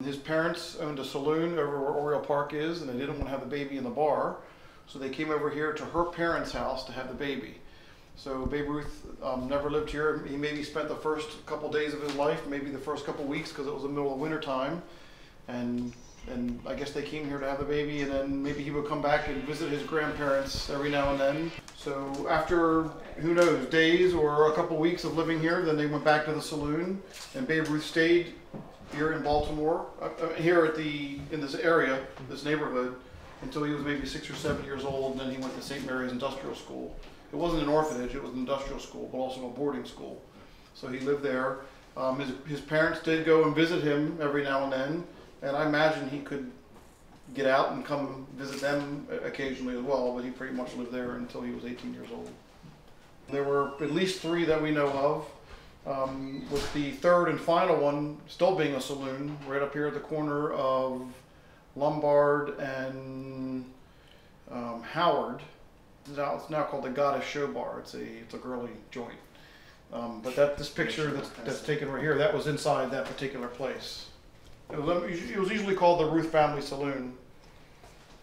His parents owned a saloon over where Oriole Park is, and they didn't want to have the baby in the bar, so they came over here to her parents' house to have the baby. So Babe Ruth never lived here. He maybe spent the first couple days of his life, maybe the first couple weeks, because it was the middle of winter time, and I guess they came here to have the baby, and then maybe he would come back and visit his grandparents every now and then. So after, who knows, days or a couple weeks of living here, then they went back to the saloon, and Babe Ruth stayed here in Baltimore, here in this area, this neighborhood, until he was maybe 6 or 7 years old, and then he went to St. Mary's Industrial School. It wasn't an orphanage, it was an industrial school, but also a boarding school. So he lived there. His parents did go and visit him every now and then, and I imagine he could get out and come visit them occasionally as well, but he pretty much lived there until he was 18 years old. There were at least 3 that we know of, with the third and final one still being a saloon right up here at the corner of Lombard and Howard. It's now called the Goddess Show Bar. It's a girly joint. But this picture that's taken right here, that was inside that particular place. It was usually called the Ruth Family Saloon,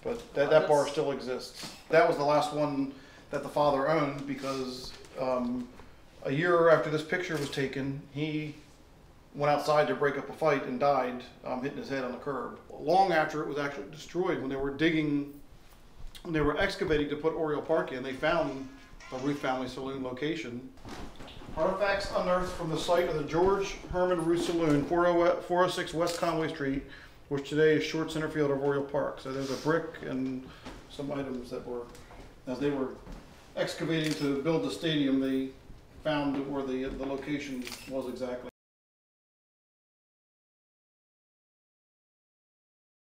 but that bar still exists. That was the last one that the father owned, because a year after this picture was taken, he went outside to break up a fight and died, hitting his head on the curb. Long after it was actually destroyed, when they were excavating to put Oriole Park in, they found the Ruth Family Saloon location. Artifacts unearthed from the site of the George Herman Ruth Saloon, 406 West Conway Street, which today is short center field of Oriole Park. So there's a brick and some items that were, as they were excavating to build the stadium, they found where the location was exactly.